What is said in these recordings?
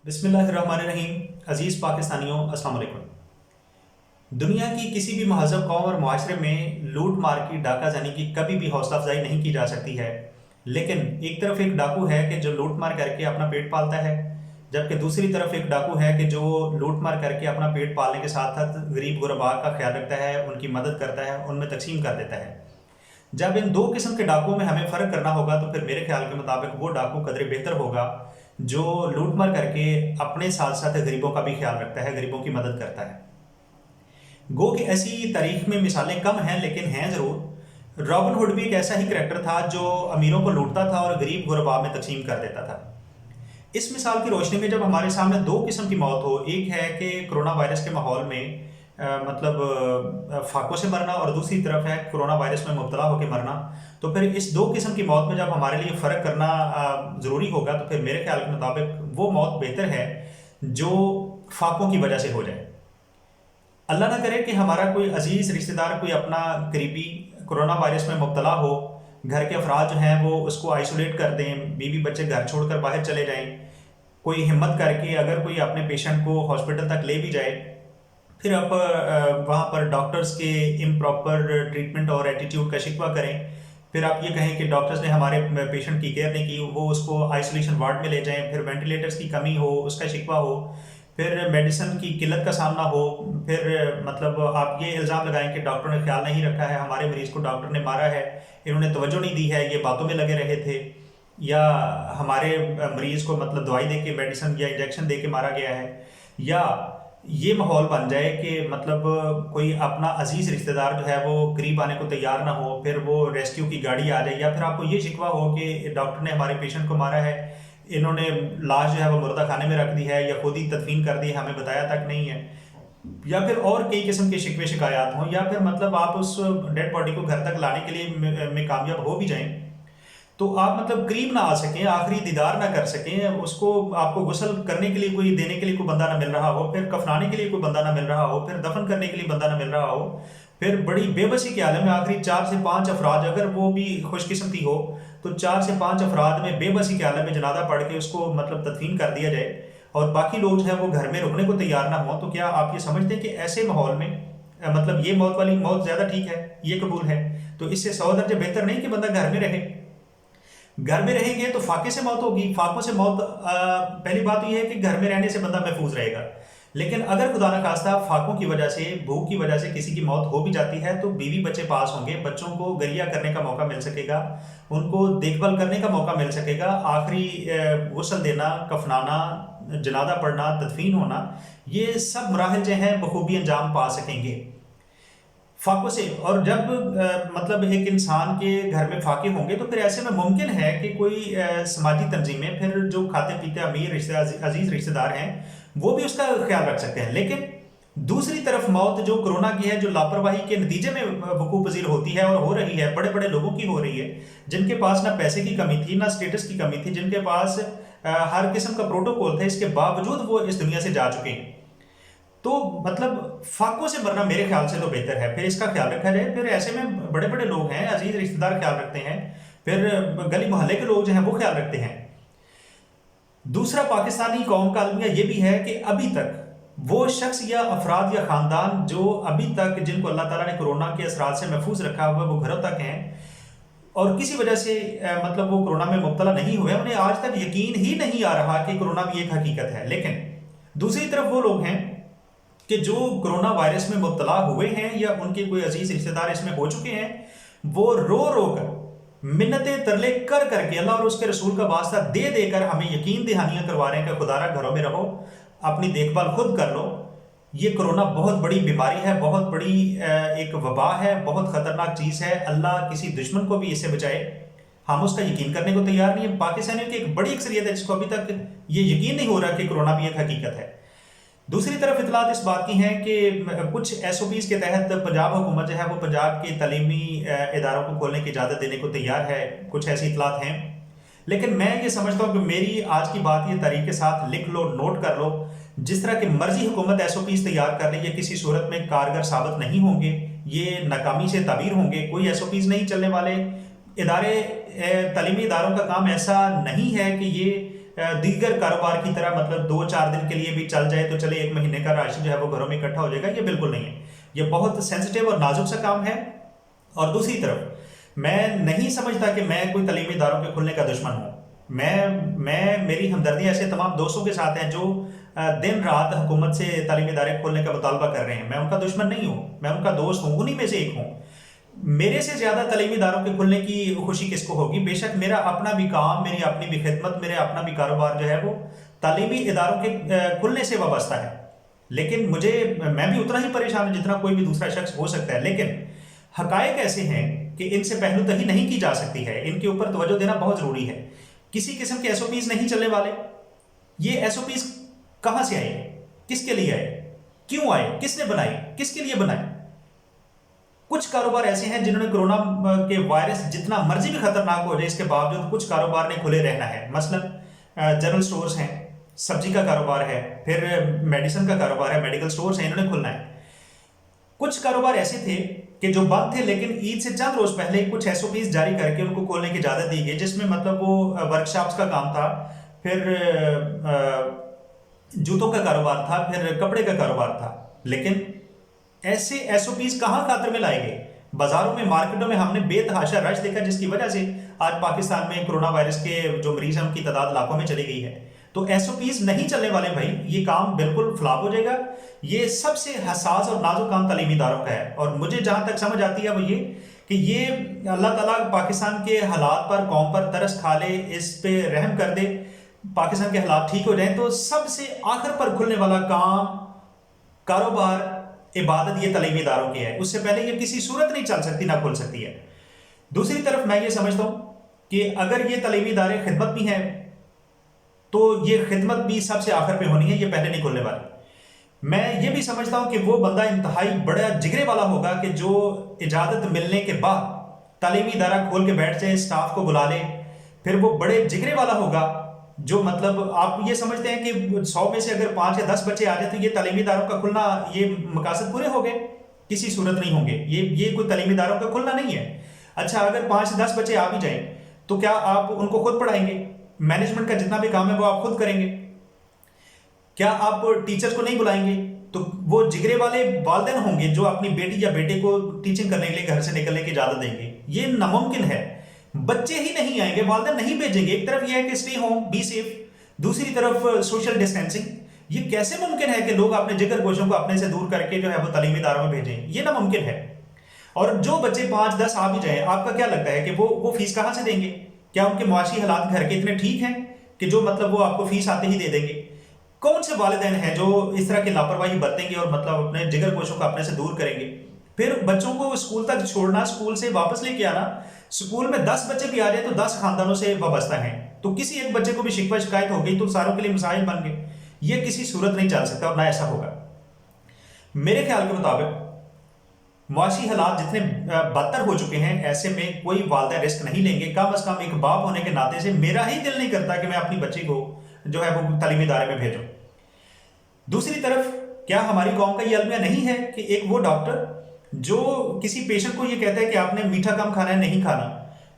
बिस्मिल्लाहिर्रहमानिर्रहीम। अज़ीज़ पाकिस्तानियों, अस्सलाम वालेकुम। दुनिया की किसी भी महज़ब कौम और माशरे में लूट मार की, डाका जानी की कभी भी हौसला अफजाई नहीं की जा सकती है। लेकिन एक तरफ एक डाकू है कि जो लूट मार करके अपना पेट पालता है, जबकि दूसरी तरफ एक डाकू है कि जो लूट मार करके अपना पेट पालने के साथ साथ गरीब गुरबा का ख्याल रखता है, उनकी मदद करता है, उनमें तकसीम कर देता है। जब इन दो किस्म के डाकुओं में हमें फ़र्क करना होगा तो फिर मेरे ख्याल के मुताबिक वो डाकू कदरे बेहतर होगा जो लूट मार करके अपने साथ साथ गरीबों का भी ख्याल रखता है, गरीबों की मदद करता है। गो कि ऐसी तारीख में मिसालें कम हैं, लेकिन हैं ज़रूर। रॉबिन हुड भी एक ऐसा ही करैक्टर था जो अमीरों को लूटता था और गरीब गुरबा में तकसीम कर देता था। इस मिसाल की रोशनी में जब हमारे सामने दो किस्म की मौत हो, एक है कि कोरोना वायरस के माहौल में फाकों से मरना, और दूसरी तरफ है कोरोना वायरस में मुब्तला होकर मरना, तो फिर इस दो किस्म की मौत में जब हमारे लिए फ़र्क करना ज़रूरी होगा तो फिर मेरे ख्याल के मुताबिक वो मौत बेहतर है जो फाकों की वजह से हो जाए। अल्लाह ना करे कि हमारा कोई अजीज़ रिश्तेदार, कोई अपना करीबी कोरोना वायरस में मुब्तला हो, घर के अफराद जो हैं वो उसको आइसोलेट कर दें, बीवी बच्चे घर छोड़कर बाहर चले जाएं, कोई हिम्मत करके अगर कोई अपने पेशेंट को हॉस्पिटल तक ले भी जाए, फिर आप वहाँ पर डॉक्टर्स के इम्प्रॉपर ट्रीटमेंट और एटीट्यूड का शिकवा करें। फिर आप ये कहें कि डॉक्टर्स ने हमारे पेशेंट की केयर नहीं की, वो उसको आइसोलेशन वार्ड में ले जाएं, फिर वेंटिलेटर्स की कमी हो, उसका शिकवा हो, फिर मेडिसिन की किल्लत का सामना हो, फिर मतलब आप ये इल्ज़ाम लगाएं कि डॉक्टर ने ख्याल नहीं रखा है, हमारे मरीज़ को डॉक्टर ने मारा है, इन्होंने तवज्जो नहीं दी है, ये बातों में लगे रहे थे, या हमारे मरीज़ को मतलब दवाई दे के, मेडिसिन या इंजेक्शन दे के मारा गया है, या ये माहौल बन जाए कि मतलब कोई अपना अजीज़ रिश्तेदार जो है वो करीब आने को तैयार ना हो, फिर वो रेस्क्यू की गाड़ी आ जाए, या फिर आपको ये शिकवा हो कि डॉक्टर ने हमारे पेशेंट को मारा है, इन्होंने लाश जो है वो मुर्दा खाने में रख दी है या खुद ही तदफीन कर दी है, हमें बताया तक नहीं है, या फिर और कई किस्म के शिकवे शिकायत हों, या फिर मतलब आप उस डेड बॉडी को घर तक लाने के लिए में कामयाब हो भी जाएं तो आप मतलब करीब ना आ सकें, आखिरी दीदार ना कर सकें, उसको आपको गुस्ल करने के लिए कोई, देने के लिए कोई बंदा ना मिल रहा हो, फिर कफनाने के लिए कोई बंदा ना मिल रहा हो, फिर दफन करने के लिए बंदा ना मिल रहा हो, फिर बड़ी बेबसी के आलम में आखिरी 4 से 5 अफराद, अगर वो भी खुशकिस्मती हो तो 4 से 5 अफराद में बेबसी के आलम में जनाजा पढ़ के उसको मतलब तदफीन कर दिया जाए और बाकी लोग जो है वो घर में रुकने को तैयार ना हो, तो क्या आप ये समझते हैं कि ऐसे माहौल में मतलब ये मौत वाली मौत ज़्यादा ठीक है, ये कबूल है? तो इससे 100 दर्जे बेहतर नहीं कि बंदा घर में रहे। घर में रहेंगे तो फाके से मौत होगी, फाकों से मौत पहली बात तो यह है कि घर में रहने से बंदा महफूज रहेगा, लेकिन अगर खुदा न खास्ता फाकों की वजह से, भूख की वजह से किसी की मौत हो भी जाती है तो बीवी बच्चे पास होंगे, बच्चों को गरिया करने का मौका मिल सकेगा, उनको देखभाल करने का मौका मिल सकेगा, आखिरी गुस्ल देना, कफनाना, जनाजा पढ़ना, तदफीन होना, ये सब मराहल जो हैं बखूबी अंजाम पा सकेंगे फाकों से। और जब मतलब एक इंसान के घर में फाके होंगे तो फिर ऐसे में मुमकिन है कि कोई समाजी तंजीमें, फिर जो खाते पीते अमीर अजीज रिश्तेदार हैं वो भी उसका ख्याल रख सकते हैं। लेकिन दूसरी तरफ मौत जो कोरोना की है, जो लापरवाही के नतीजे में वकूअ पजीर होती है और हो रही है, बड़े बड़े लोगों की हो रही है, जिनके पास ना पैसे की कमी थी, ना स्टेटस की कमी थी, जिनके पास हर किस्म का प्रोटोकॉल था, इसके बावजूद वो इस दुनिया से जा चुके हैं, तो मतलब फाकों से मरना मेरे ख्याल से तो बेहतर है। फिर इसका ख्याल रखा जाए, फिर ऐसे में बड़े बड़े लोग हैं, अजीज रिश्तेदार ख्याल रखते हैं, फिर गली मोहल्ले के लोग जो हैं वो ख्याल रखते हैं। दूसरा, पाकिस्तानी कौम का अलमिया ये भी है कि अभी तक वो शख्स या अफराद या ख़ानदान जो अभी तक, जिनको अल्लाह ताला ने कोरोना के असरात से महफूज रखा हुआ, वो घरों तक हैं और किसी वजह से मतलब वो कोरोना में मुब्तला नहीं हुए, उन्हें आज तक यकीन ही नहीं आ रहा कि कोरोना भी एक हकीकत है। लेकिन दूसरी तरफ वो लोग हैं कि जो कोरोना वायरस में मुब्तला हुए हैं या उनके कोई अजीज रिश्तेदार इसमें हो चुके हैं, वो रो रो कर, मिन्नतें तरले कर करके, अल्लाह और उसके रसूल का वास्ता दे देकर हमें यकीन दहानियां करवा रहे हैं कि खुदारा घरों में रहो, अपनी देखभाल खुद कर लो, ये कोरोना बहुत बड़ी बीमारी है, बहुत बड़ी एक वबा है, बहुत ख़तरनाक चीज़ है, अल्लाह किसी दुश्मन को भी इससे बचाए। हम उसका यकीन करने को तैयार नहीं है। पाकिस्तानियों की एक बड़ी अक्सरियत है जिसको अभी तक ये यकीन नहीं हो रहा कि कोरोना भी एक हकीकत है। दूसरी तरफ इतलात इस बात की हैं कि कुछ SOPs के तहत पंजाब हुकूमत जो है वो पंजाब के तलीमी इदारों को खोलने की इजाज़त देने को तैयार है, कुछ ऐसी इतलात हैं। लेकिन मैं ये समझता हूँ कि मेरी आज की बात ये तारीख के साथ लिख लो, नोट कर लो, जिस तरह की मर्जी हुकूमत SOPs तैयार कर ले, ये किसी सूरत में कारगर साबित नहीं होंगे, ये नाकामी से ताबीर होंगे, कोई SOPs नहीं चलने वाले। इदारे तलीमी इदारों का काम ऐसा नहीं है कि ये दीगर कारोबार की तरह मतलब 2-4 दिन के लिए भी चल जाए तो चले, 1 महीने का राशन जो है वो घरों में इकट्ठा हो जाएगा, ये बिल्कुल नहीं है। ये बहुत सेंसिटिव और नाजुक सा काम है। और दूसरी तरफ मैं नहीं समझता कि मैं कोई तालीमी इदारों के खुलने का दुश्मन हूँ। मैं मेरी हमदर्दी ऐसे तमाम दोस्तों के साथ हैं जो दिन रात हुकूमत से तालीमी इदारे खोलने का मुतालबा कर रहे हैं। मैं उनका दुश्मन नहीं हूँ, मैं उनका दोस्त हूँ, उन्हीं में से एक हूँ। मेरे से ज़्यादा तालीमी इदारों के खुलने की खुशी किसको होगी? बेशक मेरा अपना भी काम, मेरी अपनी भी खिदमत, मेरे अपना भी कारोबार जो है वो तालीमी इदारों के खुलने से वाबस्ता है। लेकिन मैं भी उतना ही परेशान हूँ जितना कोई भी दूसरा शख्स हो सकता है। लेकिन हकायक ऐसे हैं कि इनसे पहलूतही नहीं की जा सकती है, इनके ऊपर तवज्जो देना बहुत ज़रूरी है। किसी किस्म के एसओपीज नहीं चलने वाले। ये एसओपीज कहाँ से आए, किसके लिए आए, क्यों आए, किसने बनाए, किसके लिए बनाए? कुछ कारोबार ऐसे हैं जिन्होंने कोरोना के वायरस जितना मर्जी भी खतरनाक हो जाए इसके बावजूद कुछ कारोबार ने खुले रहना है। मसलन जनरल स्टोर्स हैं, सब्जी का कारोबार है, फिर मेडिसिन का कारोबार है, मेडिकल स्टोर्स हैं, इन्होंने खुलना है। कुछ कारोबार ऐसे थे कि जो बंद थे, लेकिन ईद से चंद रोज पहले कुछ एसओपीज जारी करके उनको खोलने की इजाजत दी गई, जिसमें मतलब वो वर्कशॉप्स का काम था, फिर जूतों का कारोबार था, फिर कपड़े का कारोबार था। लेकिन ऐसे एसओपीज कहाँ खातर में लाए गए? बाजारों में, मार्केटों में हमने बेतहाशा रश देखा, जिसकी वजह से आज पाकिस्तान में कोरोना वायरस के जो मरीज हैं उनकी तादाद लाखों में चली गई है। तो एसओपीज नहीं चलने वाले भाई, ये काम बिल्कुल फ्लॉप हो जाएगा। ये सबसे हसास और नाजुक काम तालीमी इदारों का है। और मुझे जहां तक समझ आती है वो ये कि ये अल्लाह ताला पाकिस्तान के हालात पर, कौम पर तरस खा ले, इस पे रहम कर दे, पाकिस्तान के हालात ठीक हो जाए तो सबसे आखिर पर खुलने वाला काम, कारोबार, इबादत ये तालीमी इदारों की है। उससे पहले ये किसी सूरत नहीं चल सकती, ना खुल सकती है। दूसरी तरफ मैं ये समझता हूं कि अगर ये तालीमी इदारे खिदमत भी हैं तो ये खिदमत भी सबसे आखिर पे होनी है, ये पहले नहीं खुलने वाली। मैं ये भी समझता हूं कि वो बंदा इंतहाई बड़ा जिगरे वाला होगा कि जो इजाजत मिलने के बाद तालीमी इदारा खोल के बैठ जाए, स्टाफ को बुला ले, फिर वो बड़े जिगरे वाला होगा जो मतलब आप ये समझते हैं कि 100 में से अगर 5 या 10 बच्चे आ जाए तो ये तालीमी इदारों का खुलना, ये मकासद पूरे हो गए? किसी सूरत नहीं होंगे। ये कोई तालीमी इदारों का खुलना नहीं है। अच्छा, अगर 5 से 10 बच्चे आ भी जाए तो क्या आप उनको खुद पढ़ाएंगे? मैनेजमेंट का जितना भी काम है वो आप खुद करेंगे? क्या आप टीचर्स को नहीं बुलाएंगे? तो वो जिगरे वाले वालिदैन होंगे जो अपनी बेटी या बेटे को टीचिंग करने के लिए घर से निकलने की इजाजत देंगे? ये नामुमकिन है। बच्चे ही नहीं आएंगे, वालिदैन नहीं भेजेंगे। एक तरफ यह है कि स्टे होम, बी सेफ, दूसरी तरफ सोशल डिस्टेंसिंग। ये कैसे मुमकिन है कि लोग अपने जिगर गोशों को अपने से दूर करके जो है वो तालीमी इदारों में भेजें? ये नामुमकिन है। और जो बच्चे 5-10 आ भी जाए, आपका क्या लगता है कि वो फीस कहां से देंगे? क्या उनके मुआशी हालात घर के इतने ठीक हैं कि जो मतलब वो आपको फीस आते ही दे देंगे? कौन से वालिदैन हैं जो इस तरह की लापरवाही बरतेंगे और मतलब अपने जिगर गोशों को अपने से दूर करेंगे? फिर बच्चों को स्कूल तक छोड़ना, स्कूल से वापस लेके आना। स्कूल में 10 बच्चे भी आ जाए तो 10 खानदानों से वाबस्ता हैं, तो किसी एक बच्चे को भी शिकवा शिकायत हो गई तो सारों के लिए मसाइल बन गए। ये किसी सूरत नहीं चल सकता और ना ऐसा होगा। मेरे ख्याल के मुताबिक मुआशी हालात जितने बदतर हो चुके हैं, ऐसे में कोई वालिदैन रिस्क नहीं लेंगे। कम अज कम एक बाप होने के नाते से मेरा ही दिल नहीं करता कि मैं अपनी बच्ची को जो है वो तालीमी इदारे में भेजूं। दूसरी तरफ क्या हमारी कौम का ये अलमिया नहीं है कि एक वो डॉक्टर जो किसी पेशेंट को ये कहता है कि आपने मीठा कम खाना है, नहीं खाना,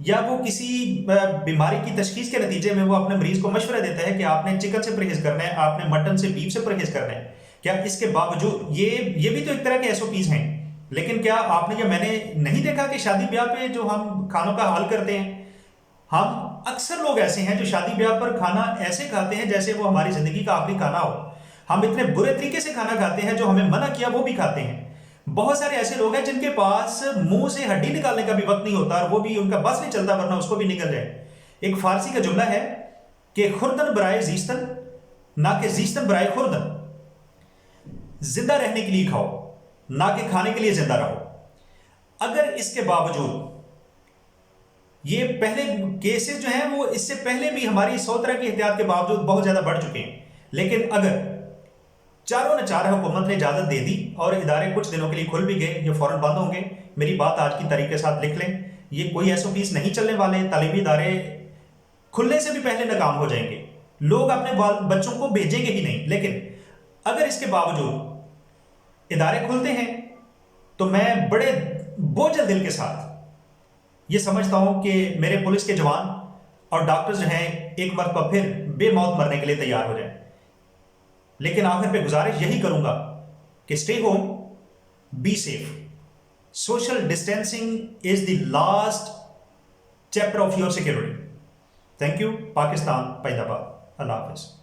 या वो किसी बीमारी की तशखीस के नतीजे में वो अपने मरीज को मशवरा देता है कि आपने चिकन से परहेज करना है, आपने मटन से, बीफ से परहेज करना है, क्या इसके बावजूद ये भी तो एक तरह के एसओपीज हैं। लेकिन क्या आपने या मैंने नहीं देखा कि शादी ब्याह पे जो हम खानों का हाल करते हैं, हम अक्सर लोग ऐसे हैं जो शादी ब्याह पर खाना ऐसे खाते हैं जैसे वो हमारी जिंदगी का आखिरी खाना हो। हम इतने बुरे तरीके से खाना खाते हैं, जो हमें मना किया वो भी खाते हैं। बहुत सारे ऐसे लोग हैं जिनके पास मुंह से हड्डी निकालने का भी वक्त नहीं होता और वो भी उनका बस नहीं चलता वरना उसको भी निकल जाए। एक फारसी का जुमला है कि खुर्दन बराए जीस्तन, ना कि जीस्तन बराए खुर्दन। जिंदा रहने के लिए खाओ, ना कि खाने के लिए जिंदा रहो। अगर इसके बावजूद ये पहले केसेस जो हैं वो इससे पहले भी हमारी 100 तरह की एहतियात के बावजूद बहुत ज्यादा बढ़ चुके हैं, लेकिन अगर चारों ने चार हुकूमत ने इजाजत दे दी और इदारे कुछ दिनों के लिए खुल भी गए, ये फौरन बंद होंगे। मेरी बात आज की तारीख के साथ लिख लें, ये कोई एसओपीस नहीं चलने वाले। तालीमी इदारे खुलने से भी पहले नाकाम हो जाएंगे, लोग अपने बच्चों को भेजेंगे ही नहीं। लेकिन अगर इसके बावजूद इदारे खुलते हैं तो मैं बड़े बोझल दिल के साथ ये समझता हूं कि मेरे पुलिस के जवान और डॉक्टर्स जो हैं एक मरतबा फिर बेमौत मरने के लिए तैयार हो जाएं। लेकिन आखिर पे गुजारिश यही करूंगा कि stay home, be safe. Social distancing is the last chapter of your security. Thank you. Pakistan, पैदाबाद। अल्लाह हाफिज।